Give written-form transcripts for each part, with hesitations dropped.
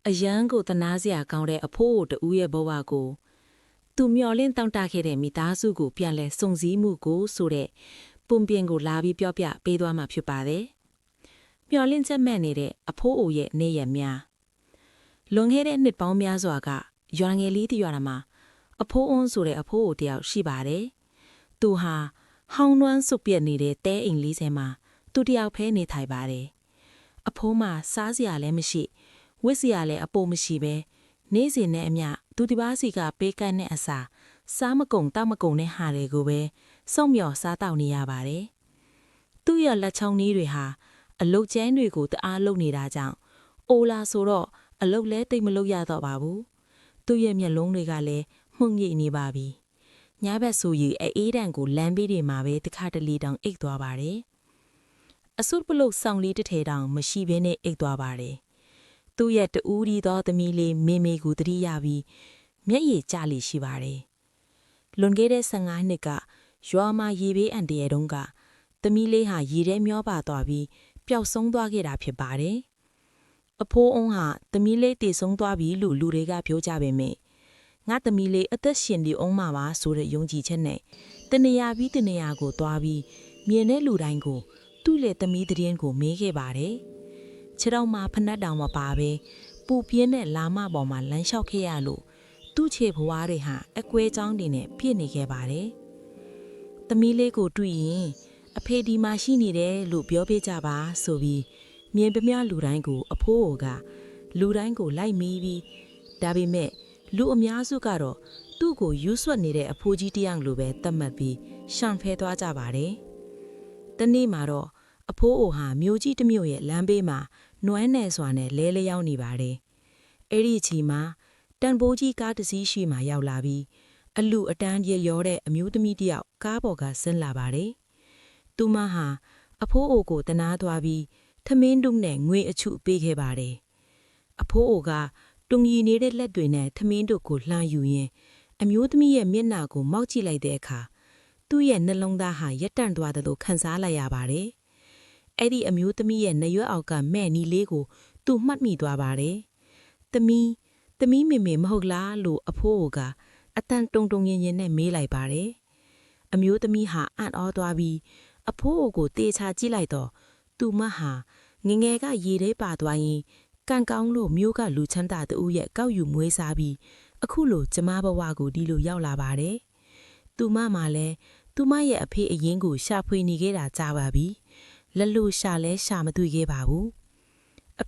အယံကိုတနာစရာကောင်းတဲ့အဖိုးတူရဲ့ဘဝကိုသူမျော်လင့်တောင့်တခဲ့တဲ့မိသားစုကိုပြန်လဲစုံစည်းမှုကိုဆိုတဲ့ပုံပြင်ကိုလာပြီးပြောပြပေးသွားမှာဖြစ်ပါတယ်။မျော်လင့်ချက်မဲ့နေတဲ့အဖိုးအိုရဲ့နေရများလွန်ခဲ့တဲ့နှစ်ပေါင်းများစွာကရွာငယ်လေးတရွာမှာအဖိုးအုံးဆိုတဲ့အဖိုးအိုတယောက်ရှိပါတယ်။သူဟာဟောင်းနွမ်းစုပ်ပြက်နေတဲ့တဲအိမ်လေးထဲမှာသူတယောက်ဖဲနေထိုင်ပါတယ်။အဖိုးမစားစရာလည်းမရှိဝစ်စရာလည်းအပိုမရှိပဲနေ့စဉ်နဲ့အမျှသူတစ်ပါးစီကပေးကမ်းတဲ့အစာစားမကုန်တောက်မကုန်တဲ့ဟာတွေကိုပဲစုံမြော်စားတောက်နေရပါတယ်။သူ့ရဲ့လက်ချောင်းကြီးတွေဟာအလုတ်ကျန်းတွေကိုတအားလုံနေတာကြောင့်အိုလာဆိုတော့အလုတ်လဲတိတ်မလုရတော့ပါဘူး။သူ့ရဲ့မျက်လုံးတွေကလည်းမှုန်ရိပ်နေပါပြီ။ညဘက်ဆိုရင်အေးတန်ကိုလမ်းဘေးတွေမှာပဲတခါတလေတောင်အိတ်သွားပါတယ်။အဆုတ်ပလုတ်ဆောင်လေးတစ်ထည်တောင်မရှိဘဲနဲ့အိတ်သွားပါတယ်။သူ့ရဲ့တူးရီသောသမီးလေးမေမေကိုတတိယပြီးမျက်ရည်ကျလိရှိပါတယ်။လွန်ခဲ့တဲ့15နှစ်ကရွာမှာရေဘေးအန်တရာတုန်းကသမီးလေးဟာရေထဲမျောပါသွားပြီးပျောက်ဆုံးသွားခဲ့တာဖြစ်ပါတယ်။အဖိုးအုံးဟာသမီးလေးတည်ဆုံးသွားပြီလို့လူတွေကပြောကြပေမယ့်ငါသမီးလေးအသက်ရှင်နေအောင်မှာပါဆိုတဲ့ယုံကြည်ချက်နဲ့တနေရာပြီးတနေရာကိုသွားပြီးမြင်တဲ့လူတိုင်းကိုသူ့လေသမီးတည်င်းကိုမေးခဲ့ပါတယ်။ခြေထောက်မှာဖနက်တောင်မပါပဲပူပြင်းတဲ့လာမပေါ်မှာလမ်းလျှောက်ခဲ့ရလို့သူ့ခြေဘဝတွေဟာအကွဲကြောင်းတွေနဲ့ပြည့်နေခဲ့ပါတယ်။သမီးလေးကိုတွေ့ရင်အဖေဒီမှာရှိနေတယ်လို့ပြောပြကြပါဆိုပြီးမြင်ပမြလူတိုင်းကိုအဖိုးကလူတိုင်းကိုလိုက်မီးပြီးဒါပေမဲ့လူအများစုကတော့သူ့ကိုယူဆွတ်နေတဲ့အဖိုးကြီးတယောက်လိုပဲသတ်မှတ်ပြီးရှံဖဲသွားကြပါတယ်။တနေ့မှာတော့အဖိုးအိုဟာမြို့ကြီးတစ်မြို့ရဲ့လမ်းဘေးမှာနွမ်းနယ်စွာနဲ့လဲလျောင်းနေပါတယ်။အဲ့ဒီအချိန်မှာတန်ဖိုးကြီးကားတစ်စီးရှိမှရောက်လာပြီးအလူအတန်းရေရောတဲ့အမျိုးသမီးတယောက်ကားပေါ်ကဆင်းလာပါတယ်။သူမဟာအဖိုးအိုကိုတနာသွားပြီးထမင်းတုံးနဲ့ငွေအချုပေးခဲ့ပါတယ်။အဖိုးအိုကတုံရီနေတဲ့လက်တွေနဲ့ထမင်းတို့ကိုလှမ်းယူရင်းအမျိုးသမီးရဲ့မျက်နှာကိုမောက်ကြည့်လိုက်တဲ့အခါသူ့ရဲ့နှလုံးသားဟာရက်တန့်သွားတယ်လို့ခံစားလိုက်ရပါတယ်။အဲ့ဒီအမျိုးသမီးရဲ့နရွက်အောက်ကမဲ့နီလေးကိုသူမှတ်မိသွားပါတယ်။သမီးမေမေမဟုတ်လားလို့အဖိုးကအတန်တုံရင်ရင်နဲ့မေးလိုက်ပါတယ်။အမျိုးသမီးဟာအံ့ဩသွားပြီးအဖိုးကိုတေချာကြည့်လိုက်တော့သူမဟာငငယ်ကရေထဲပါသွားရင်ကံကောင်းလို့မျိုးကလူချမ်းသာတူရဲ့ကောက်ယူမွေးစားပြီးအခုလိုကျမဘဝကိုဒီလိုရောက်လာပါတယ်။သူမမှလည်းသူမရဲ့အဖေအရင်ကိုရှာဖွေနေခဲ့တာကြာပါပြီ။လက်လို့ရှာလဲရှာမတွေ့ခဲ့ပါဘူး။အ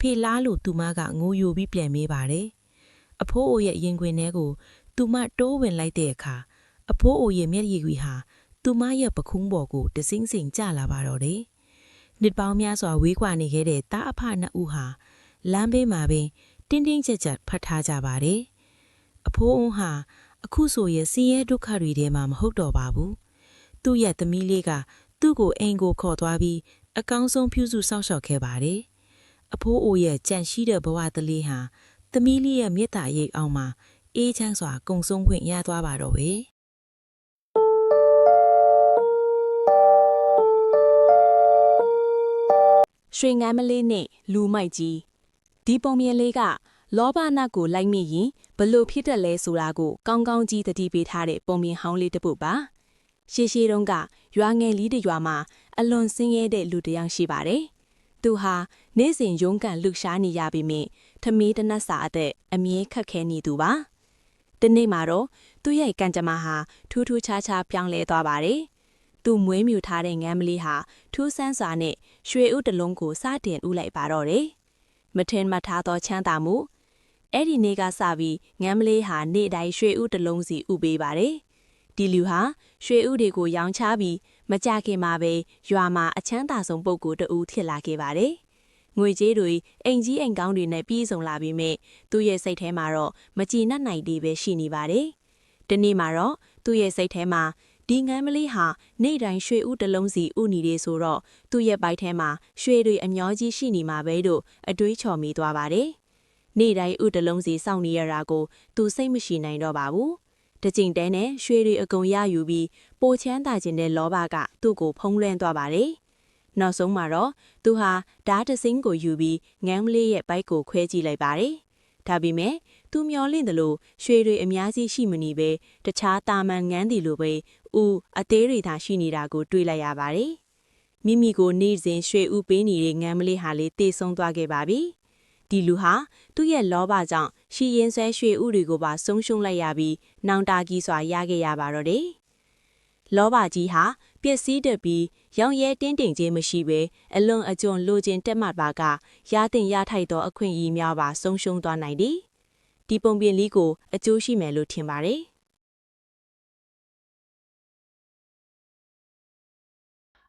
ဖေလားလို့သူမကငိုယိုပြီးပြန်မေးပါတယ်။အဖိုးအိုရဲ့ရင်ခွင်ထဲကိုသူမတိုးဝင်လိုက်တဲ့အခါအဖိုးအိုရဲ့မျက်ရည်ကြီးဟာသူမရဲ့ပခုံးပေါ်ကိုတစင်းစင်ကျလာပါတော့တယ်။နှစ်ပေါင်းများစွာဝေးကွာနေခဲ့တဲ့တားအဖနှစ်ဦးဟာလမ်းဘေးမှာပင်တင်းတင်းကြပ်ကြပ်ဖတ်ထားကြပါတယ်။အဖိုးအုံးဟာအခုဆိုရင်စင်းရဲဒုက္ခတွေထဲမှာမဟုတ်တော့ပါဘူး။သူ့ရဲ့သမီးလေးကသူ့ကိုအိမ်ကိုခေါ်သွားပြီးအကောင်းဆုံးပြုစုစောင့်ရှောက်ခဲ့ပါတယ်။အဖိုးအိုရဲ့ကြံရှိတဲ့ဘဝတလေးဟာသမီးလေးရဲ့မေတ္တာရိပ်အောင်မှာအေးချမ်းစွာကုံဆုံးခွင့်ရသွားပါတော့ပဲ။ရွှေငမ်းမလေးနဲ့လူမိုက်ကြီးဒီပုံမြင်လေးကလောဘနတ်ကိုလိုက်မိရင်ဘလို့ဖြစ်တတ်လဲဆိုတာကိုကောင်းကောင်းကြီးသတိပေးထားတဲ့ပုံမြင်ဟောင်းလေးတစ်ပုဒ်ပါရှေးတုန်းကရွာငယ်လေးတစ်ရွာမှာအလွန်ဆင်းရဲတဲ့လူတစ်ယောက်ရှိပါတယ်သူဟာနေ့စဉ်ရုန်းကန်လှူရှားနေရပေမယ့်ထမင်းတနတ်စာအသက်အမြဲခက်ခဲနေသူပါတနေ့မှာတော့သူ့ရဲ့ကံကြမ္မာဟာထူးထူးခြားခြားပြောင်းလဲသွားပါတယ်သူမွေးမြူထားတဲ့ငမ်းမလေးဟာထူးဆန်းစွာနဲ့ရွှေဥတလုံးကိုစတင်ဥလိုက်ပါတော့တယ်။မထင်မှတ်ထားသောချမ်းသာမှုအဲ့ဒီနေ့ကစပြီးငမ်းမလေးဟာနေ့တိုင်းရွှေဥတလုံးစီဥပေးပါတယ်။ဒီလူဟာရွှေဥတွေကိုရောင်းချပြီးမကြခင်မှာပဲရွာမှာအချမ်းသာဆုံးပုဂ္ဂိုလ်တဦးဖြစ်လာခဲ့ပါတယ်။ငွေကြေးတွေအိမ်ကြီးအိမ်ကောင်းတွေနဲ့ပြည့်စုံလာပြီးမြဲသူ့ရဲ့စိတ်ထဲမှာတော့မကြည်နပ်နိုင်သေးပဲရှိနေပါတယ်။ဒီနေ့မှာတော့သူ့ရဲ့စိတ်ထဲမှာဒီငမ်းမလေးဟာနေ့တိုင်းရွှေဥတလုံးစီဥနေတယ်ဆိုတော့သူ့ရဲ့ပိုက်ထဲမှာရွှေတွေအမျောကြီးရှိနေမှာပဲလို့အတွေးချော်မိသွားပါတယ်။နေ့တိုင်းဥတလုံးစီစောင့်နေရတာကိုသူစိတ်မရှိနိုင်တော့ပါဘူး။တကြိမ်တဲနဲ့ရွှေတွေအကုန်ရယူပြီးပိုချမ်းသာခြင်းတဲ့လောဘကသူ့ကိုဖုံးလွှမ်းသွားပါတယ်။ နောက်ဆုံးမှာတော့သူဟာဓာတ်တစင်းကိုယူပြီးငန်းမလေးရဲ့ဘိုက်ကိုခွဲကြည့်လိုက်ပါတယ်။ဒါပေမဲ့သူမျောလင့်တယ်လို့ရွှေတွေအများကြီးရှိမနေပဲတခြားတာမန်ငန်းတီလိုပဲအသေးတွေသာရှိနေတာကိုတွေ့လိုက်ရပါတယ်။မိမိကိုနေ့စဉ်ရွှေဥပေးနေတဲ့ငန်းမလေးဟာလေတေဆုံးသွားခဲ့ပါပြီ။ဒီလူဟာသူ့ရဲ့လောဘကြောင့်ရှီရင်ဆွဲရွှေဥတွေကိုပါဆုံးရှုံးလိုက်ရပြီးနောင်တကြီးစွာရခဲ့ရပါတော့တယ်။လောဘကြီးဟာပျက်စီးတတ်ပြီးရောင်ရဲတင်းတိမ်ခြင်းမရှိဘဲအလွန်အကျွံလိုချင်တက်မှတ်ပါကရတင်ရထိုက်သောအခွင့်အရေးများပါဆုံးရှုံးသွားနိုင်သည်။ဒီပုံပြင်လေးကိုအကျိုးရှိမယ်လို့ထင်ပါတယ်။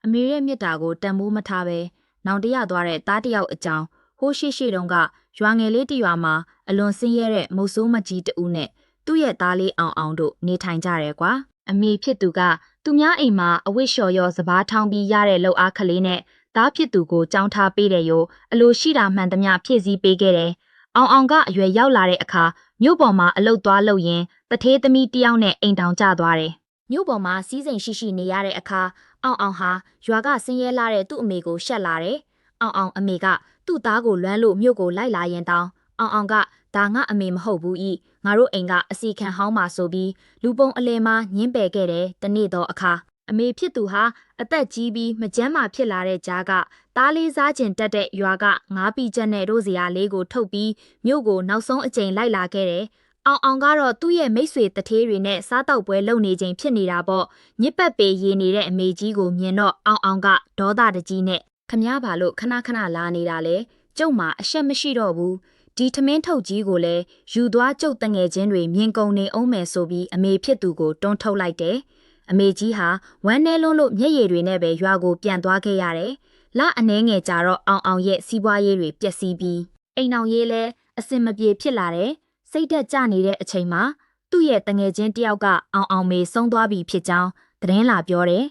အမေရဲ့မြစ်တာကိုတန်ဖိုးမထားပဲနောင်တရသွားတဲ့သားတစ်ယောက်အကြောင်းဟိုးရှိတုန်းကရွာငယ်လေးတစ်ရွာမှာအလွန်ဆင်းရဲတဲ့မုတ်ဆိုးမကြီးတဦးနဲ့သူ့ရဲ့သားလေးအောင်တို့နေထိုင်ကြတယ်ကွာအမေဖြစ်သူကသူများအိမ်မှာအဝတ်လျှော်ရောစပားထောင်းပြီးရတဲ့လှုပ်အားကလေးနဲ့သားဖြစ်သူကိုကြောင်းထားပေးတယ်ရောအလိုရှိတာမှန်သမျှဖြည့်ဆည်းပေးခဲ့တယ်အောင်ကအရွယ်ရောက်လာတဲ့အခါမြို့ပေါ်မှာအလုတ်သွားလုပ်ရင်တထေးသမီးတယောက်နဲ့အိမ်တောင်ကျသွားတယ်မြို့ပေါ်မှာစီးစိမ်ရှိနေရတဲ့အခါအောင်ဟာရွာကဆင်းရဲလာတဲ့သူ့အမေကိုရှက်လာတယ်အောင်အမေကသူ့သားကိုလွမ်းလို့မြို့ကိုလိုက်လာရင်တောင်အောင်ကဒါငါအမေမဟုတ်ဘူးဤငါတို့အိမ်ကအစီခံဟောင်းပါဆိုပြီးလူပုံအလဲမှာညင်းပယ်ခဲ့တယ်တနေ့တော့အခါအမေဖြစ်သူဟာအသက်ကြီးပြီးမကျန်းမာဖြစ်လာတဲ့ကြားကသားလေးစားကျင်တက်တဲ့ရွာကငါးပီချက်နဲ့တို့စရာလေးကိုထုတ်ပြီးမြို့ကိုနောက်ဆုံးအကြိမ်လိုက်လာခဲ့တယ်အောင်ကတော့သူ့ရဲ့မိတ်ဆွေတထေးတွေနဲ့စားတောက်ပွဲလုပ်နေချိန်ဖြစ်နေတာပေါ့ညစ်ပတ်ပေရေနေတဲ့အမေကြီးကိုမြင်တော့အောင်ကဒေါသတကြီးနဲ့ခမည်းပါလို့ခဏလာနေတာလေကျုပ်မှာအရှက်မရှိတော့ဘူးဒီထမင်းထုတ်ကြီးကိုလည်းယူသွားကျုပ်တငယ်ချင်းတွေမြင်ကုန်နေအောင်မယ်ဆိုပြီးအမေဖြစ်သူကိုတွန်းထုတ်လိုက်တယ်အမေကြီးဟာဝမ်းနဲလွန်းလို့မျက်ရည်တွေနဲ့ပဲရွာကိုပြန်သွားခဲ့ရတယ်လအနှဲငယ်ကြာတော့အောင်ရဲ့စီးပွားရေးတွေပျက်စီးပြီးအိမ်အောင်ရေးလဲအစင်မပြေဖြစ်လာတယ်စိတ်သက်ကြနေတဲ့အချိန်မှာသူ့ရဲ့တငယ်ချင်းတယောက်ကအောင်မေဆုံးသွားပြီဖြစ်ကြောင်းသတင်းလာပြောတယ်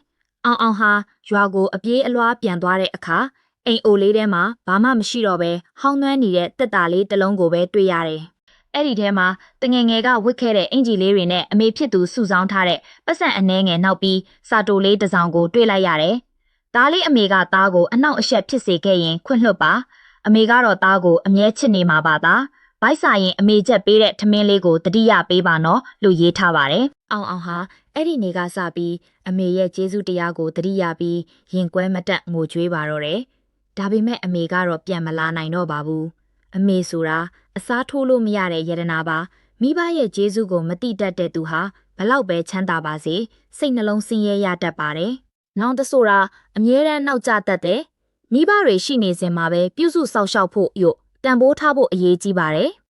အောင်ဟာရွာကိုအပြေးအလွှားပြန်သွားတဲ့အခါအိမ်အိုလေးထဲမှာဘာမှမရှိတော့ပဲဟောင်းနှွမ်းနေတဲ့တက်တာလေးတစ်လုံးကိုပဲတွေ့ရတယ်။အဲ့ဒီထဲမှာတငယ်ငယ်ကဝတ်ခဲ့တဲ့အင်ဂျီလေးတွေနဲ့အမေဖြစ်သူစုဆောင်းထားတဲ့ပတ်စံအနှဲငယ်နောက်ပြီးစာတိုလေးတစ်စောင်ကိုတွေ့လိုက်ရတယ်။ဒါလေးအမေကသားကိုအနှောက်အယှက်ဖြစ်စေခဲ့ရင်ခွင့်လွှတ်ပါ။အမေကတော့သားကိုအမြဲချစ်နေမှာပါသား။ဘိုက်စာရင်အမေချက်ပေးတဲ့ထမင်းလေးကိုတတိယပေးပါနော်လို့ရေးထားပါတယ်။အောင်ဟာအဲ့ဒီနေကစပြီးအမေရဲ့ကျေးဇူးတရားကိုတတိယပြီးရင်ကွဲမတက်ငိုကြွေးပါတော့တယ်။ဒါပေမဲ့အမေကတော့ပြန်မလာနိုင်တော့ပါဘူး။အမေဆိုတာအစားထိုးလို့မရတဲ့ယတနာပါမိဘရဲ့ကျေးဇူးကိုမတိတတ်တဲ့သူဟာဘလောက်ပဲချမ်းသာပါစေစိတ်နှလုံးဆင်းရဲရတတ်ပါတယ်။နောင်တဆိုတာအမြဲတမ်းနောက်ကျတတ်တယ်။မိဘတွေရှိနေစဉ်မှာပဲပြုစုစောင့်ရှောက်ဖို့ယို့တန်ဖိုးထားဖို့အရေးကြီးပါတယ်။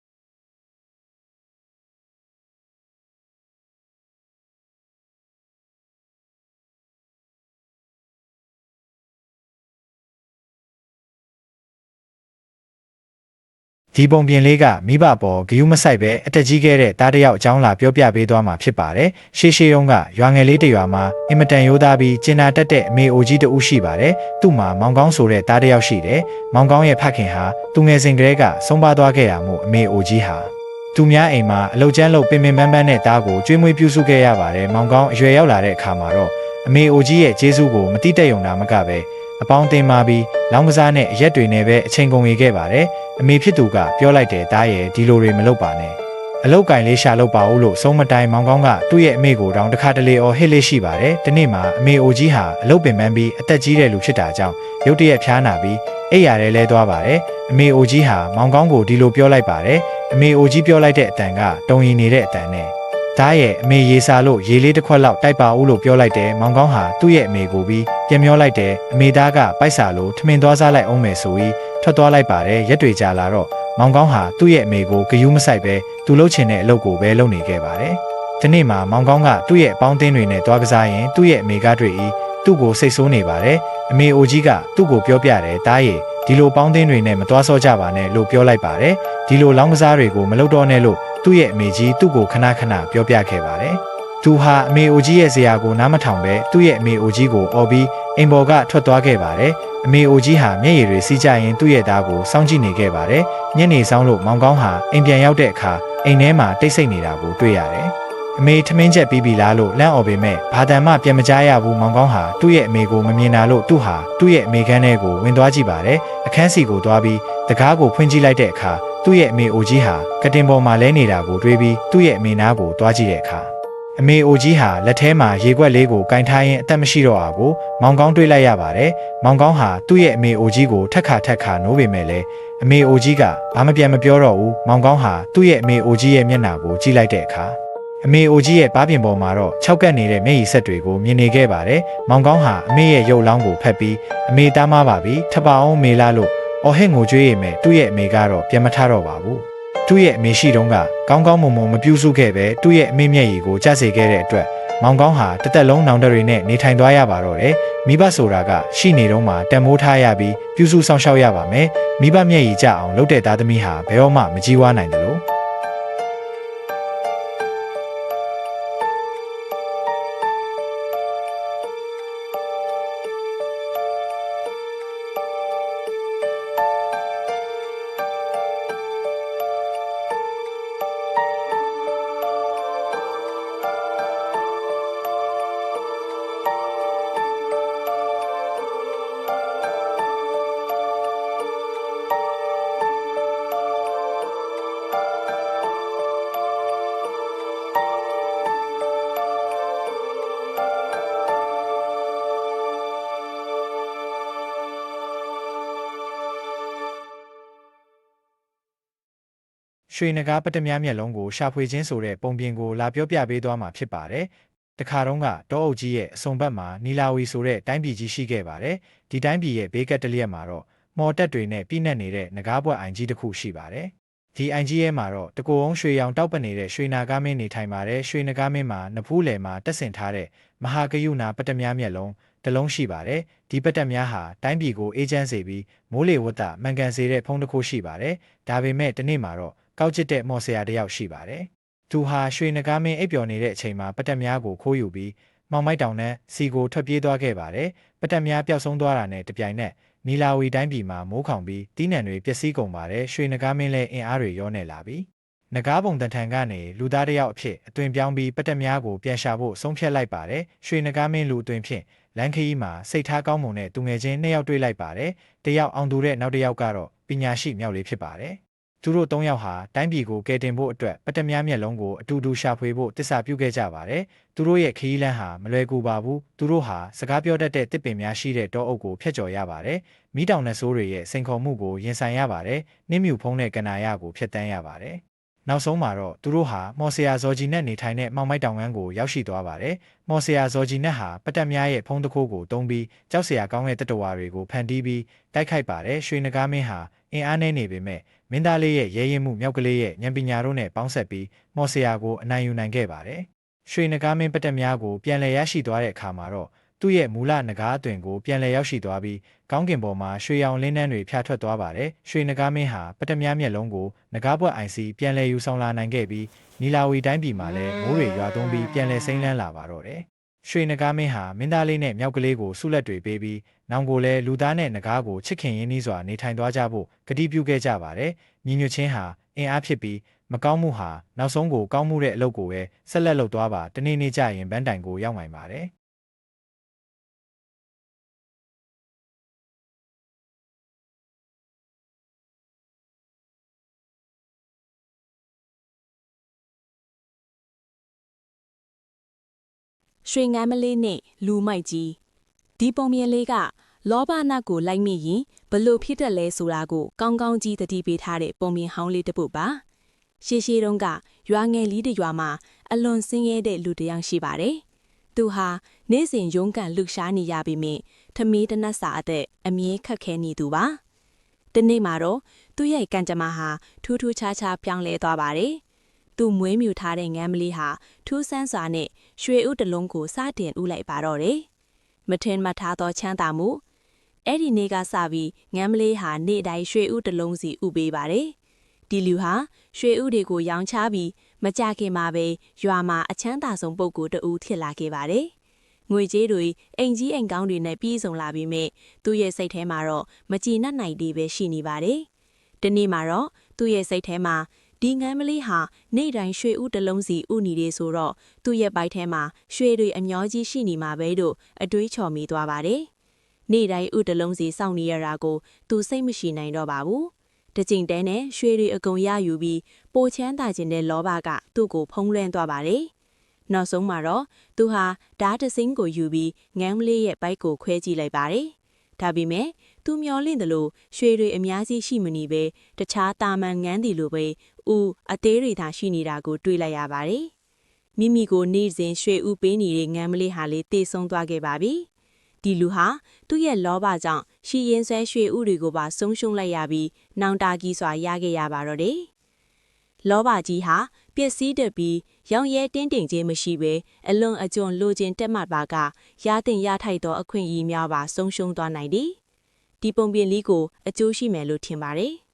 ဒီပုံပြင်လေးကမိဘပေါ်ဂယုမဆိုင်ပဲအတက်ကြီးခဲ့တဲ့တားတယောက်အကြောင်းလာပြောပြပေးသွားမှာဖြစ်ပါတယ်။ရှေးတုန်းကရွာငယ်လေးတစ်ရွာမှာအင်မတန်ရိုးသားပြီးကျင်နာတတ်တဲ့အမေအိုကြီးတဦးရှိပါတယ်။သူ့မှာမောင်ကောင်းဆိုတဲ့တားတယောက်ရှိတယ်။မောင်ကောင်းရဲ့ဖခင်ဟာသူငယ်စဉ်ကတည်းကဆုံးပါသွားခဲ့ရမှုအမေအိုကြီးဟာသူများအိမ်မှာအလုတ်ကျန်းလို့ပင်ပန်းနဲ့တားကိုကျွေးမွေးပြုစုခဲ့ရပါတယ်။မောင်ကောင်းအရွယ်ရောက်လာတဲ့အခါမှာတော့အမေအိုကြီးရဲ့ကျေးဇူးကိုမတိတက်ရုံသာမကပဲအပေါင်းအသင်းမာပြီးလောင်းကစားနဲ့အရက်တွေနဲ့ပဲအချိန်ကုန်နေခဲ့ပါတယ်။အမေဖြစ်သူကပြောလိုက်တယ်တားရဲ့ဒီလိုတွေမလုပ်ပါနဲ့။အလုတ်ကင်လေးရှာလုပ်ပါဦးလို့ဆုံးမတိုင်းမောင်ကောင်းကသူ့ရဲ့အမေကိုတောင်တစ်ခါတလေဟစ်လေးရှိပါတယ်။ဒီနေ့မှာအမေအိုကြီးဟာအလုတ်ပင်ပန်းပြီးအသက်ကြီးတဲ့လူဖြစ်တာကြောင့်ရုတ်တရက်ဖျားနာပြီးအိပ်ရာထဲလဲသွားပါတယ်။အမေအိုကြီးဟာမောင်ကောင်းကိုဒီလိုပြောလိုက်ပါတယ်။အမေအိုကြီးပြောလိုက်တဲ့အတန်ကတုံရင်နေတဲ့အတန်နဲ့ဒါရဲ့အမေရေစာလို့ရေလေးတစ်ခွက်လောက်တိုက်ပါဦးလို့ပြောလိုက်တယ်မောင်ကောင်းဟာသူ့ရဲ့အမေကိုပြီးပြန်ပြောလိုက်တယ်အမေသားကပိုက်စာလို့ထမင်းသွားစားလိုက်အောင်မယ်ဆိုပြီးထွက်သွားလိုက်ပါတယ်ရက်တွေကြာလာတော့မောင်ကောင်းဟာသူ့ရဲ့အမေကိုဂယုမဆိုင်ပဲသူလှုပ်ချင်တဲ့အလုပ်ကိုပဲလုပ်နေခဲ့ပါတယ်ဒီနေ့မှာမောင်ကောင်းကသူ့ရဲ့အပေါင်းအသင်းတွေနဲ့တွားကစားရင်သူ့ရဲ့အမေကတွေ့ပြီးသူ့ကိုစိတ်ဆိုးနေပါတယ်အမေအိုကြီးကသူ့ကိုပြောပြတယ်တားရဲ့ဒီလိုပေါင်းသင်းတွေနဲ့မတွားဆော့ကြပါနဲ့လို့ပြောလိုက်ပါတယ်ဒီလိုလောင်းကစားတွေကိုမလုပ်တော့နဲ့လို့သူ့ရဲ့အမေကြီးသူ့ကိုခဏပြောပြခဲ့ပါတယ်သူဟာအမေအိုကြီးရဲ့ဇရာကိုနားမထောင်ပဲသူ့ရဲ့အမေအိုကြီးကိုအော်ပြီးအိမ်ပေါ်ကထွက်သွားခဲ့ပါတယ်အမေအိုကြီးဟာမျက်ရည်တွေစီးကြရင်သူ့ရဲ့သားကိုစောင့်ကြည့်နေခဲ့ပါတယ်ညနေဆောင်လို့မောင်ကောင်းဟာအိမ်ပြန်ရောက်တဲ့အခါအိမ်ထဲမှာတိတ်ဆိတ်နေတာကိုတွေ့ရတယ် အမေထမင်းချက်ပြီးပြီလားလို့လန့်អော်ပေမဲ့ဘာတန်မှပြန်မကြားရဘူးမောင်ကောင်းဟာသူ့ရဲ့အမေကိုမမြင်တာလို့သူ့ဟာသူ့ရဲ့အမေခန်းထဲကိုဝင်သွားကြည့်ပါတယ်အခန်းစီကိုသွားပြီးတကားကိုဖွင့်ကြည့်လိုက်တဲ့အခါသူ့ရဲ့အမေအိုကြီးဟာကတင်ပေါ်မှာလဲနေတာကိုတွေးပြီးသူ့ရဲ့အမေနားကိုသွားကြည့်တဲ့အခါအမေအိုကြီးဟာလက်ထဲမှာရေခွက်လေးကိုကင်ထားရင်းအသက်မရှိတော့တာကိုမောင်ကောင်းတွေးလိုက်ရပါတယ်မောင်ကောင်းဟာသူ့ရဲ့အမေအိုကြီးကိုထက်ခါနိုးပေမဲ့လည်းအမေအိုကြီးကဘာမှပြန်မပြောတော့ဘူးမောင်ကောင်းဟာသူ့ရဲ့အမေအိုကြီးရဲ့မျက်နှာကိုကြည့်လိုက်တဲ့အခါအမေအိုကြီးရဲ့ပါးပြင်ပေါ်မှာတော့ခြောက်ကပ်နေတဲ့မျက်ရည်ဆက်တွေကိုမြင်နေခဲ့ပါတယ်မောင်ကောင်းဟာအမေရဲ့ရုပ်လောင်းကိုဖက်ပြီးအမေတားမပါပြီထပ်ပါအောင်မေလာလို့အော်ဟစ်ငိုကြွေးရမယ်သူ့ရဲ့အမေကတော့ပြန်မထတော့ပါဘူးသူ့ရဲ့အမေရှိတုန်းကကောင်းကောင်းမွန်မွန်မပြုစုခဲ့ပဲသူ့ရဲ့အမေမျက်ရည်ကိုကျစေခဲ့တဲ့အတွက်မောင်ကောင်းဟာတစ်သက်လုံးနောင်တတွေနဲ့နေထိုင်သွားရပါတော့တယ်မိဘဆိုတာကရှိနေတော့မှတန်မိုးထားရပြီးပြုစုဆောင်ရှောက်ရပါမယ်မိဘမျက်ရည်ကျအောင်လုပ်တဲ့သားသမီးဟာဘယ်တော့မှမကြီးဝါနိုင်တယ်လို့ရွှေနဂါပတ္တများမျက်လုံးကိုရှာဖွေခြင်းဆိုတဲ့ပုံပြင်ကိုလာပြောပြပေးသွားမှာဖြစ်ပါတယ်။တခါတုန်းကတောအုပ်ကြီးရဲ့အစုံဘက်မှာနီလာဝီဆိုတဲ့တိုင်းပြည်ကြီးရှိခဲ့ပါတယ်။ဒီတိုင်းပြည်ရဲ့ဘေးကပ်တလျက်မှာတော့မော်တက်တွေနဲ့ပြည့်နှက်နေတဲ့နဂါးပွက်အိုင်ကြီးတစ်ခုရှိပါတယ်။ဒီအိုင်ကြီးရဲ့မှာတော့တကိုယ်အောင်ရွှေရောင်တောက်ပနေတဲ့ရွှေနာကားမင်းနေထိုင်ပါတယ်။ရွှေနဂါးမင်းမှာနဖူးလယ်မှာတက်ဆင်ထားတဲ့မဟာကယုနာပတ္တများမျက်လုံးတစ်လုံးရှိပါတယ်။ဒီပတ္တများဟာတိုင်းပြည်ကိုအေးချမ်းစေပြီးမိုးလေဝသမှန်ကန်စေတဲ့ဖုံးတစ်ခုရှိပါတယ်။ဒါပေမဲ့ဒီနေ့မှာတော့ကောက်ကျစ်တဲ့မော်ဆရာတယောက်ရှိပါတယ်။သူဟာရွှေနဂါးမင်းအိပ်ပျော်နေတဲ့အချိန်မှာပတ္တများကိုခိုးယူပြီးမောင်မိုက်တောင်နဲ့စီကိုထွက်ပြေးသွားခဲ့ပါတယ်။ပတ္တများပျောက်ဆုံးသွားတာနဲ့တပြိုင်နက်နီလာဝီတိုင်းပြည်မှာမိုးခေါင်ပြီးတီးနှံတွေပျက်စီးကုန်ပါတယ်။ရွှေနဂါးမင်းလည်းအင်အားတွေရောနေလာပြီးနဂါးပုံတန်ထန်ကနေလူသားတယောက်အဖြစ်အသွင်ပြောင်းပြီးပတ္တများကိုပြန်ရှာဖို့ဆုံးဖြတ်လိုက်ပါတယ်။ရွှေနဂါးမင်းလူအသွင်ဖြင့်လန်ခီးမှာစိတ်ထားကောင်းမွန်တဲ့သူငယ်ချင်းနှစ်ယောက်တွေ့လိုက်ပါတယ်။တယောက်အောင်သူတဲ့နောက်တစ်ယောက်ကတော့ပညာရှိမြောက်လေးဖြစ်ပါတယ်။သူတို့၃ယောက်ဟာတိုင်းပြည်ကိုကယ်တင်ဖို့အတွက်ပတ္တများမျက်လုံးကိုအတူတူရှာဖွေဖို့တစ္ဆာပြုခဲ့ကြပါတယ်။သူတို့ရဲ့ခရီးလမ်းဟာမလွယ်ကူပါဘူး။သူတို့ဟာစကားပြောတတ်တဲ့တစ်ပင်များရှိတဲ့တောအုပ်ကိုဖျက်ကျော်ရပါတယ်။မီးတောင်နဲ့ဆိုးတွေရဲ့စိန်ခေါ်မှုကိုရင်ဆိုင်ရပါတယ်။နှင်းမြူဖုံးတဲ့ကနာရကိုဖျက်တမ်းရပါတယ်။နောက်ဆုံးမှာတော့သူတို့ဟာမော်ဆရာဇော်ဂျီနဲ့နေထိုင်တဲ့မောင်မိုက်တောင်ဝမ်းကိုရောက်ရှိသွားပါတယ်။မော်ဆရာဇော်ဂျီနဲ့ဟာပတ္တများရဲ့ဖုံးတစ်ခိုးကိုတုံးပြီးကြောက်စရာကောင်းတဲ့တတဝါတွေကိုဖန်တီးပြီးတိုက်ခိုက်ပါတယ်။ရွှေနဂါးမင်းဟာအင်အားနည်းနေပေမဲ့မင်းသားလေးရဲ့ရဲရင်မှုမြောက်ကလေးရဲ့ဉာဏ်ပညာတို့နဲ့ပေါင်းဆက်ပြီးမော်ဆရာကိုအနိုင်ယူနိုင်ခဲ့ပါတယ်။ရွှေနဂါးမင်းပတ္တများကိုပြန်လည်ရရှိသွားတဲ့အခါမှာတော့သူ့ရဲ့မူလနဂါးအသွင်ကိုပြန်လည်ရောက်ရှိသွားပြီးကောင်းကင်ပေါ်မှာရွှေရောင်လင်းနှန်းတွေဖြာထွက်သွားပါတယ်။ရွှေနဂါးမင်းဟာပတ္တများမျက်လုံးကိုနဂါးပွက်အိုင်စီပြန်လည်ယူဆောင်လာနိုင်ခဲ့ပြီးနီလာဝီတိုင်းပြည်မှာလည်းမိုးတွေရွာသွန်းပြီးပြန်လည်စိမ့်လန်းလာပါတော့တယ်။ရွှေနဂါးမင်းဟာမင်းသားလေးနဲ့မြောက်ကလေးကိုဆုလက်တွေပေးပြီးနောင်ကိုလည်းလူသားနဲ့နဂါးကိုချစ်ခင်ရင်းနှီးစွာနေထိုင်သွားကြဖို့ကတိပြုခဲ့ကြပါတယ်။ညီညွတ်ခြင်းဟာအင်အားဖြစ်ပြီးမကောင်းမှုဟာနောက်ဆုံးကိုကောင်းမှုတဲ့အလုပ်ကိုပဲဆက်လက်လုပ်သွားပါတနေ့နေ့ကျရင်ဗန်းတိုင်ကိုရောက်နိုင်ပါတယ်။ရွှေငမ်းမလေးနဲ့လူမိုက်ကြီးဒီပုံမြင်လေးကလောဘနတ်ကိုလိုက်မိရင်ဘလို့ဖြစ်တတ်လဲဆိုတာကိုကောင်းကောင်းကြီးသတိပေးထားတဲ့ပုံမြင်ဟောင်းလေးတစ်ပုဒ်ပါရှေးတုန်းကရွာငယ်လေးတစ်ရွာမှာအလွန်ဆင်းရဲတဲ့လူတစ်ယောက်ရှိပါတယ်သူဟာနေ့စဉ်ရုန်းကန်လှူရှားနေရပေမယ့်ထမင်းတနတ်စာအသက်အမြဲခက်ခဲနေသူပါဒီနေ့မှာတော့သူ့ရဲ့ကံကြမ္မာဟာထူးထူးခြားခြားပြောင်းလဲသွားပါတယ်သူမွေးမြူထားတဲ့ငမ်းမလေးဟာထူးဆန်းစွာနဲ့ရွှေဥတလုံးကိုစတင်ဥလိုက်ပါတော့တယ်။မထင်မှတ်ထားသောချမ်းသာမှုအဲ့ဒီနေ့ကစပြီးငမ်းမလေးဟာနေ့တိုင်းရွှေဥတလုံးစီဥပေးပါတယ်။ဒီလူဟာရွှေဥတွေကိုရောင်းချပြီးမကြခင်မှာပဲရွာမှာအချမ်းသာဆုံးပုဂ္ဂိုလ်တဦးဖြစ်လာခဲ့ပါတယ်။ငွေကြေးတွေအိမ်ကြီးအိမ်ကောင်းတွေနဲ့ပြည့်စုံလာပြီးမြဲသူ့ရဲ့စိတ်ထဲမှာတော့မကြည်နပ်နိုင်သေးပဲရှိနေပါတယ်။ဒီနေ့မှာတော့သူ့ရဲ့စိတ်ထဲမှာ ဒီငန်းမလေးဟာနေ့တိုင်းရွှေဥတစ်လုံးစီဥနီတွေဆိုတော့သူ့ရဲ့ဘိုက်ထဲမှာရွှေတွေအများကြီးရှိနေမှာပဲလို့အတွေးချော်မိသွားပါတယ်။နေ့တိုင်းဥတစ်လုံးစီစောင့်နေရတာကိုသူစိတ်မရှိနိုင်တော့ပါဘူး။တကြိမ်တန်းနဲ့ရွှေတွေအကုန်ရယူပြီးပိုချမ်းသာခြင်းတဲ့လောဘကသူ့ကိုဖုံးလွှမ်းသွားပါတယ်။နောက်ဆုံးမှာတော့သူဟာဓာတ်တစင်းကိုယူပြီးငန်းမလေးရဲ့ဘိုက်ကိုခွဲကြည့်လိုက်ပါတယ်။ဒါပေမဲ့သူမျောလင့်တယ်လို့ရွှေတွေအများကြီးရှိမနေပဲတခြားတာမန်ငန်းတီလိုပဲအသေးတွေသာရှိနေတာကိုတွေ့လိုက်ရပါတယ်။မိမိကိုနေ့စဉ်ရွှေဥပေးနေတဲ့ငန်းမလေးဟာလေတေဆုံးသွားခဲ့ပါပြီ။ဒီလူဟာသူ့ရဲ့လောဘကြောင့်ရှီရင်ဆွဲရွှေဥတွေကိုပါဆုံးရှုံးလိုက်ရပြီးနောင်တကြီးစွာရခဲ့ရပါတော့တယ်။လောဘကြီးဟာပျက်စီးတတ်ပြီးရောင်ရဲတင်းတိမ်ခြင်းမရှိဘဲအလွန်အကျွံလိုချင်တက်မှတ်ပါကရတင်ရထိုက်သောအခွင့်အရေးများပါဆုံးရှုံးသွားနိုင်သည်။ဒီပုံပြင်လေးကိုအကျိုးရှိမယ်လို့ထင်ပါတယ်။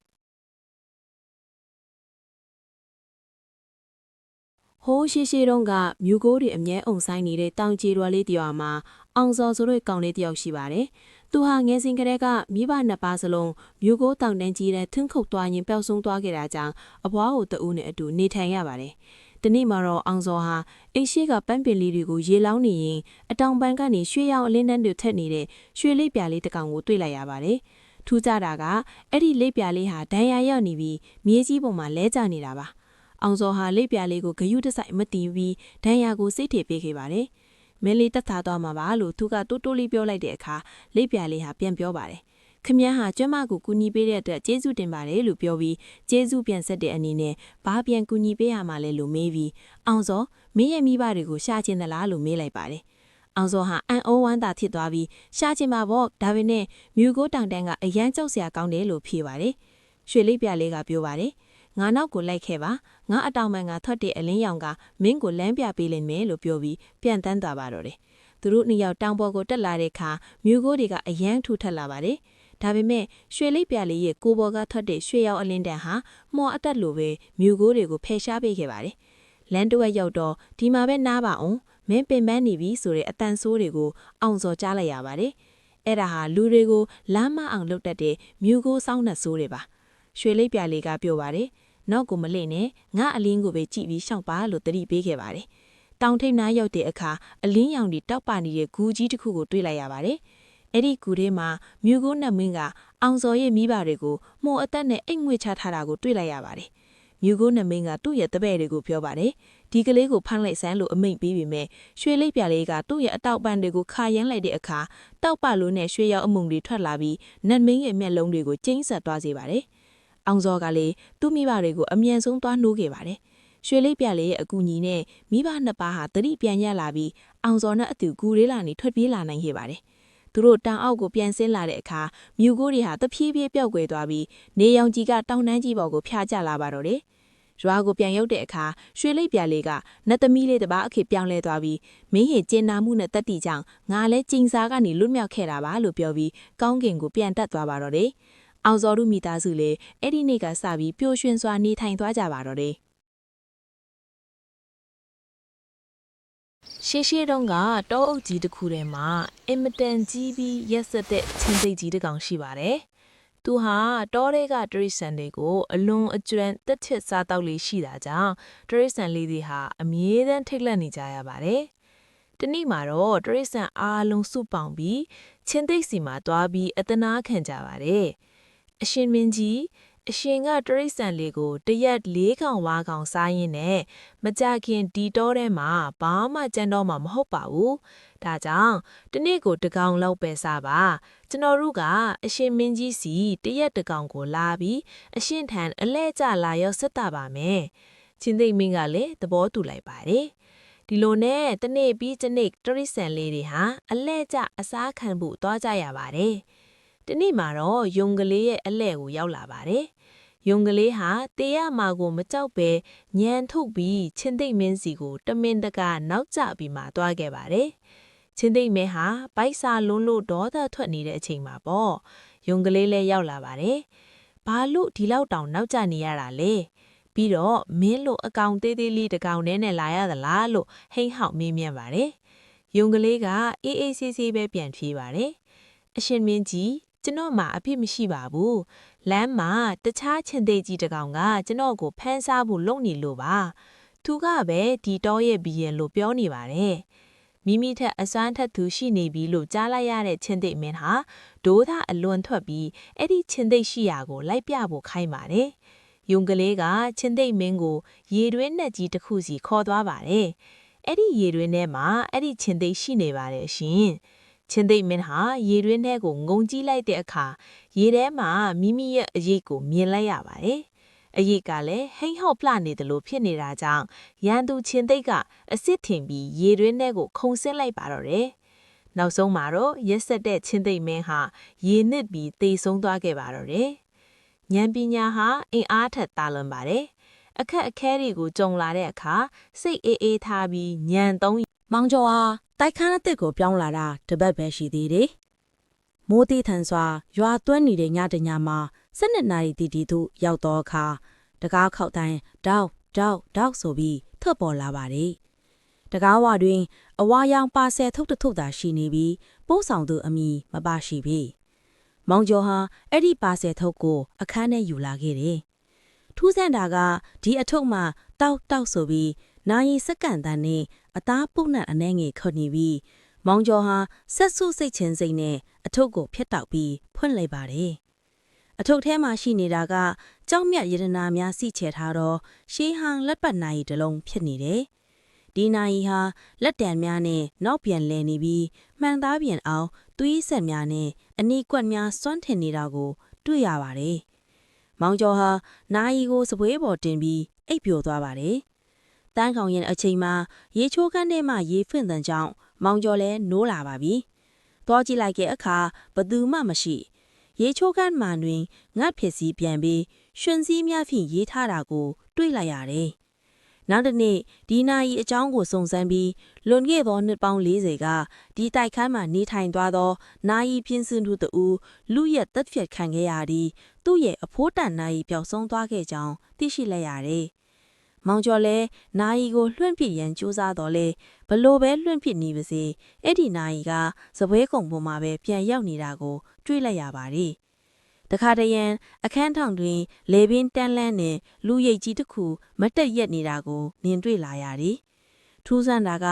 ဟိုးရှိတုန်းကမြူကိုတွေအမြဲအုံဆိုင်နေတဲ့တောင်ကြီးရွာလေးတရွာမှာအောင်စော်ဆိုတဲ့ကောင်လေးတယောက်ရှိပါတယ်။သူဟာငယ်စဉ်ကတည်းကမိဘနှစ်ပါးစလုံးမြူကိုတောင်တန်းကြီးတဲ့ထင်းခုတ်သွားရင်ပျောက်ဆုံးသွားခဲ့တာကြောင့်အဘွားကိုတဦးနဲ့အတူနေထိုင်ရပါတယ်။ဒီနေ့မှာတော့အောင်စော်ဟာအိမ်ရှိကပန်းပင်လေးတွေကိုရေလောင်းနေရင်အတောင်ပန်းကနေရွှေရောင်အလင်းတန်းတွေထက်နေတဲ့ရွှေလေးပြာလေးတစ်ကောင်ကိုတွေ့လိုက်ရပါတယ်။ထူးခြားတာကအဲ့ဒီလေးပြာလေးဟာဒဏ်ရာရောက်နေပြီးမြေကြီးပေါ်မှာလဲကျနေတာပါ။အောင်စော်ဟာလိပ်ပြာလေးကိုဂယုတစိုက်မတီးပြီးဒဏ်ရာကိုစိတ်ထေပေးခဲ့ပါတယ်။မဲလေးတက်ထားသွားမှာပါလို့သူကတိုးတိုးလေးပြောလိုက်တဲ့အခါလိပ်ပြာလေးဟာပြန်ပြောပါတယ်။ခမည်းဟာကျွမ်းမကိုကူညီပေးတဲ့အတွက်ကျေးဇူးတင်ပါတယ်လို့ပြောပြီးကျေးဇူးပြန်ဆက်တဲ့အနေနဲ့ဘာပြန်ကူညီပေးရမှာလဲလို့မေးပြီးအောင်စော်မင်းရဲ့မိဘတွေကိုရှာချင်သလားလို့မေးလိုက်ပါတယ်။အောင်စော်ဟာအံ့ဩဝမ်းသာဖြစ်သွားပြီးရှာချင်ပါပေါ့ဒါပေမဲ့မြူကိုတောင်တန်းကအရန်ကြောက်စရာကောင်းတယ်လို့ဖြေပါတယ်။ရွှေလိပ်ပြာလေးကပြောပါတယ်ငါနောက်ကိုလိုက်ခဲ့ပါငါအတောင်ပံကထွက်တဲ့အလင်းရောင်ကမင်းကိုလမ်းပြပေးလိမ့်မယ်လို့ပြောပြီးပြန်တန်းသွားပါတော့တယ်သူတို့နှစ်ယောက်တောင်ပေါ်ကိုတက်လာတဲ့အခါမြူကိုတွေကအယမ်းထူထပ်လာပါတယ်ဒါပေမဲ့ရွှေလိပ်ပြလေးရဲ့ကိုပေါ်ကထွက်တဲ့ရွှေရောင်အလင်းတန်းဟာမော်အတက်လိုပဲမြူကိုတွေကိုဖယ်ရှားပေးခဲ့ပါတယ်လမ်းတဝက်ရောက်တော့ဒီမှာပဲနားပါအောင်မင်းပင်ပန်းနေပြီဆိုတဲ့အတန်ဆိုးတွေကိုအောင်စော်ကြားလိုက်ရပါတယ်အဲ့ဒါဟာလူတွေကိုလမ်းမအောင်လုပ်တတ်တဲ့မြူကိုစောင်းနှက်ဆိုးတွေပါရွှေလိပ်ပြလေးကပြောပါတယ်နောက်ကိုမလှည့်နဲ့ငါအလင်းကိုပဲကြည့်ပြီးရှောက်ပါလို့တတိပေးခဲ့ပါတယ်။တောင်ထိပ်နားရောက်တဲ့အခါအလင်းရောင်တွေတောက်ပနေတဲ့ဂူကြီးတစ်ခုကိုတွေ့လိုက်ရပါတယ်။အဲ့ဒီဂူထဲမှာမြူကိုနတ်မင်းကအောင်စော်ရဲ့မိဘတွေကိုမှိုအသက်နဲ့အိတ်ငွေ့ချထားတာကိုတွေ့လိုက်ရပါတယ်။မြူကိုနတ်မင်းကသူ့ရဲ့တပည့်တွေကိုပြောပါတယ်။ဒီကလေးကိုဖမ်းလိုက်စမ်းလို့အမိန့်ပေးပြီးမြဲရွှေလိပ်ပြလေးကသူ့ရဲ့အတောက်ပန်းတွေကိုခါရမ်းလိုက်တဲ့အခါတောက်ပလို့နဲ့ရွှေရောက်အမုံတွေထွက်လာပြီးနတ်မင်းရဲ့မျက်လုံးတွေကိုကျိန်းဆက်သွားစေပါတယ်။အောင်စော်ကလည်းသူ့မိဘတွေကိုအမြန်ဆုံးသွားနှိုးခဲ့ပါတယ်။ရွှေလိပ်ပြလေးရဲ့အကူအညီနဲ့မိဘနှစ်ပါးဟာတတိပြန်ရလာပြီးအောင်စော်နဲ့အတူကူလေးလာနေထွက်ပြေးလာနိုင်ခဲ့ပါတယ်။သူတို့တောင်အောက်ကိုပြန်ဆင်းလာတဲ့အခါမြူကိုတွေဟာတဖြည်းဖြည်းပျောက်ကွယ်သွားပြီးနေရောင်ကြီးကတောင်တန်းကြီးပေါ်ကိုဖျားကျလာပါတော့တယ်။ရွာကိုပြန်ရောက်တဲ့အခါရွှေလိပ်ပြလေးကနတ်သမီးလေးတစ်ပါးအခေပြောင်းလဲသွားပြီးမင်းဟေကျင်နာမှုနဲ့တက်တီကြောင့်ငါလည်းကျင်စာကနေလွတ်မြောက်ခဲ့တာပါလို့ပြောပြီးကောင်းကင်ကိုပြန်တက်သွားပါတော့တယ်။အောင်စော်တို့မိသားစုလည်းအဲ့ဒီနေ့ကစပြီးပျော်ရွှင်စွာနေထိုင်သွားကြပါတော့တယ်။ရှေးတုန်းကတောအုပ်ကြီးတစ်ခုထဲမှာအင်မတန်ကြီးပြီးရက်စက်တဲ့ချင်းသိပ်ကြီးတစ်ကောင်ရှိပါတယ်။သူဟာတောထဲကတရိษံတွေကိုအလွန်အကျွမ်းတက်ချစ်စားတောက်လေးရှိတာကြောင့်တရိษံလေးတွေဟာအမြဲတမ်းထိတ်လန့်နေကြရပါတယ်။ဒီနေ့မှာတော့တရိษံအားလုံးစုပေါင်းပြီးချင်းသိပ်စီမှာတွားပြီးအတနာခံကြပါတယ်။အရှင်မင်းကြီးအရှင်ကတရိษံလေးကိုတရက်၄ကောင်ဝါကောင်စားရင်းနဲ့မကြခင်ဒီတောထဲမှာဘာမှကြမ်းတော့မှာမဟုတ်ပါဘူး။ဒါကြောင့်တနေ့ကိုတကောင်လောက်ပဲစားပါ။ကျွန်တော်တို့ကအရှင်မင်းကြီးစီတရက်တကောင်ကိုလာပြီးအရှင်ထံအလဲကျလာရောက်ဆက်တာပါမယ်။ချင်းသိမ့်မင်းကလည်းသဘောတူလိုက်ပါတယ်။ဒီလိုနဲ့တနေ့ပြီးတနေ့တရိษံလေးတွေဟာအလဲကျအစားခံဖို့သွားကြရပါတယ်။ဒီနေ့မှာတော့ယုံကလေးရဲ့အလဲကိုရောက်လာပါတယ်။ယုံကလေးဟာတေးရမှာကိုမကြောက်ပဲညံထုတ်ပြီးချင်းသိမ့်မင်းစီကိုတမင်တကာနောက်ကျပြီးမှသွားခဲ့ပါတယ်။ချင်းသိမ့်မင်းဟာဗိုက်စာလွန်းလို့ဒေါသထွက်နေတဲ့အချိန်မှာပေါ့။ယုံကလေးလည်းရောက်လာပါတယ်။ဘာလို့ဒီလောက်တောင်နောက်ကျနေရတာလဲ။ပြီးတော့မင်းလို့အကောင်သေးသေးလေးတကောင်နဲ့လာရသလားလို့ဟိန်းဟောက်မေးမြန်းပါတယ်။ယုံကလေးကအေးအေးဆေးဆေးပဲပြန်ဖြေပါတယ်။အရှင်မင်းကြီး ကျွန်တော်မှာအဖြစ်မရှိပါဘူးလမ်းမှာတခြားချင်းသေးကြီးတစ်ကောင်ကကျွန်တော်ကိုဖမ်းစားဖို့လုပ်နေလို့ပါသူကပဲဒီတော့ရဲ့ဘီရင်လို့ပြောနေပါတယ်မိမိထက်အစွမ်းထက်သူရှိနေပြီလို့ကြားလိုက်ရတဲ့ချင်းသိမ့်မင်းဟာဒိုးသားအလွန်ထွက်ပြီးအဲ့ဒီချင်းသိမ့်ရှိရာကိုလိုက်ပြဖို့ခိုင်းပါတယ်ယုံကလေးကချင်းသိမ့်မင်းကိုရေတွင်းနဲ့ကြီးတစ်ခုစီခေါ်သွားပါတယ်အဲ့ဒီရေတွင်းထဲမှာအဲ့ဒီချင်းသိမ့်ရှိနေပါတယ်ရှင်ချင်းသိမ့်မင်းဟာရေတွင်းထဲကိုငုံကြည့်လိုက်တဲ့အခါရေထဲမှာမိမိရဲ့အရေးကိုမြင်လိုက်ရပါတယ်အရေးကလည်းဟိမ့်ဟောက်ပြနေတယ်လို့ဖြစ်နေတာကြောင့်ရန်သူချင်းသိမ့်ကအစ်စ်ထင်ပြီးရေတွင်းထဲကိုခုန်ဆင်းလိုက်ပါတော့တယ်နောက်ဆုံးမှာတော့ရက်ဆက်တဲ့ချင်းသိမ့်မင်းဟာရေနစ်ပြီးသေဆုံးသွားခဲ့ပါတော့တယ်ဉာဏ်ပညာဟာအင်အားထက်သာလွန်ပါတယ်အခက်အခဲတွေကိုကြုံလာတဲ့အခါစိတ်အေးအေးထားပြီးဉာဏ်သုံး မောင်ကျော်ဟာတိုက်ခန်းအသစ်ကိုပြောင်းလာတာတပတ်ပဲရှိသေးတယ်။မိုးတိထန်စွာရွာသွန်းနေတဲ့ညတညမှာ12နာရီတီသို့ရောက်တော့အခါတကားခောက်တိုင်းတောက်ဆိုပြီးထွက်ပေါ်လာပါတယ်။တကားဝတွင်အဝါရောင်ပါဆယ်ထုတ်တထုတ်သာရှိနေပြီးပိုးဆောင်သူအမိမပါရှိပြီ။မောင်ကျော်ဟာအဲ့ဒီပါဆယ်ထုတ်ကိုအခန်းထဲယူလာခဲ့တယ်။ထူးဆန်းတာကဒီအထုပ်မှာတောက်ဆိုပြီးနိုင်စက္ကန့်တန်းနဲ့အသားပုတ်နှံအနှဲငယ်ခွနေပြီးမောင်ကျော်ဟာဆက်ဆုပ်စိတ်ချင်းစိတ်နဲ့အထုပ်ကိုဖျက်တောက်ပြီးဖွင့်လိုက်ပါတယ်။အထုပ်ထဲမှာရှိနေတာကကြောက်မြတ်ရတနာများစီချဲထားတော့ရှေးဟန်လက်ပတ်နိုင်တစ်လုံးဖြစ်နေတယ်။ဒီနိုင်ဟာလက်တံများနဲ့နောက်ပြန်လဲနေပြီးမှန်သားပြန်အောင်သွေးဆက်များနဲ့အနီးကွက်များစွန့်ထင်နေတာကိုတွေ့ရပါတယ်။မောင်ကျော်ဟာနိုင်ကိုစပွဲပေါ်တင်ပြီးအိပ်ပျော်သွားပါတယ်။တန်းကောင်ရင်အချိန်မှာရေချိုးခန်းထဲမှာရေဖွင့်တဲ့ကြောင့်မောင်ကျော်လည်းနိုးလာပါပြီ။သွားကြည့်လိုက်တဲ့အခါဘသူမှမရှိ။ရေချိုးခန်းမှတွင်ငတ်ဖြစ်စီပြန်ပြီးရှင်စည်းများဖြင့်ရေးထားတာကိုတွေ့လိုက်ရတယ်။နောက်တစ်နေ့ဒီနိုင်အကြောင်းကိုစုံစမ်းပြီးလွန်ခဲ့သောနှစ်ပေါင်း40ကဒီတိုက်ခန်းမှာနေထိုင်သွားသောနိုင်ပြင်းစင်သူတူလူရဲ့တက်ဖြတ်ခံခဲ့ရသည်သူ့ရဲ့အဖိုးတန်နိုင်ပျောက်ဆုံးသွားခဲ့ကြောင်းသိရှိလိုက်ရတယ်။မောင်ကျော်လည်းနိုင်ကိုလွှင့်ပစ်ရန်ကြိုးစားတော့လေဘလို့ပဲလွှင့်ပစ်နေပါစေအဲ့ဒီနိုင်ကစပွဲကုံပေါ်မှာပဲပြန်ရောက်နေတာကိုတွေ့လိုက်ရပါတယ်။တခါတရံအခန်းထောင်တွင်လေပင်တန်းလန်းနဲ့လူရိတ်ကြီးတစ်ခုမတက်ရက်နေတာကိုမြင်တွေ့လာရတယ်။ထူးဆန်းတာက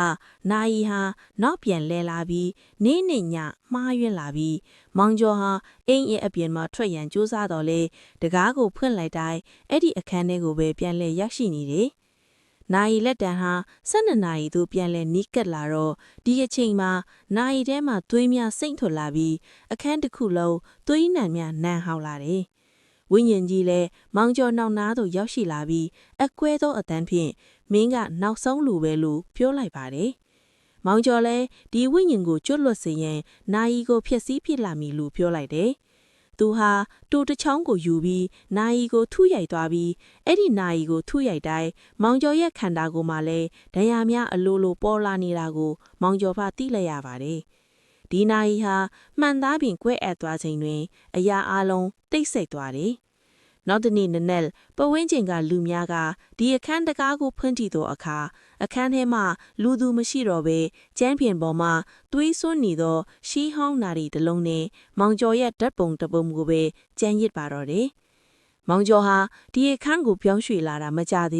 နိုင်ဟာနောက်ပြန်လဲလာပြီးနေ့ညမှားယွင်းလာပြီးမောင်ကျော်ဟာအိမ်ရဲ့အပြင်မှာထွက်ရန်ကြိုးစားတော့လေတကားကိုဖွင့်လိုက်တိုင်းအဲ့ဒီအခန်းထဲကိုပဲပြန်လဲရောက်ရှိနေတယ်။နိုင်လက်တံဟာ12နာရီသို့ပြန်လဲနီးကပ်လာတော့ဒီအချိန်မှာနိုင်ထဲမှာသွေးများစိမ့်ထွက်လာပြီးအခန်းတစ်ခုလုံးသွေးနံများနန်းဟောက်လာတယ်။ဝိညာဉ်ကြီးလည်းမောင်ကျော်နောက်နားသို့ရောက်ရှိလာပြီးအကွဲသောအတန်းဖြင့်မင်းကနောက်ဆုံးလူပဲလို့ပြောလိုက်ပါတယ်။မောင်ကျော်လည်းဒီဝိညာဉ်ကိုကျွတ်လွတ်စေရန်နိုင်ကိုဖျက်ဆီးပစ်လာမည်လို့ပြောလိုက်တယ်။သူဟာတူတချောင်းကိုယူပြီးနိုင်ကိုထုရိုက်သွားပြီးအဲ့ဒီနိုင်ကိုထုရိုက်တိုင်းမောင်ကျော်ရဲ့ခန္ဓာကိုယ်မှာလည်းဒဏ်ရာများအလိုလိုပေါ်လာနေတာကိုမောင်ကျော်ဖသိလိုက်ရပါတယ်။ဒီနိုင်ဟာမှန်သားပင်ကွဲ့အပ်သွားချိန်တွင်အရာအလုံးတိတ်ဆိတ်သွားတယ်။နောက်တနေ့နနက်ပဝင်းကျင်ကလူများကဒီအခန်းတကားကိုဖွင့်ကြည့်သောအခါအခန်းထဲမှာလူသူမရှိတော့ဘဲကျန်းပြင်ပေါ်မှာသွေးစွန်းနေသောရှီးဟောင်းနာရီတစ်လုံးနဲ့မောင်ကျော်ရဲ့ဓာတ်ပုံတစ်ပုံကိုပဲကျန်ရစ်ပါတော့တယ်။မောင်ကျော်ဟာဒီအခန်းကိုပြောင်းရွှေ့လာတာမကြသေး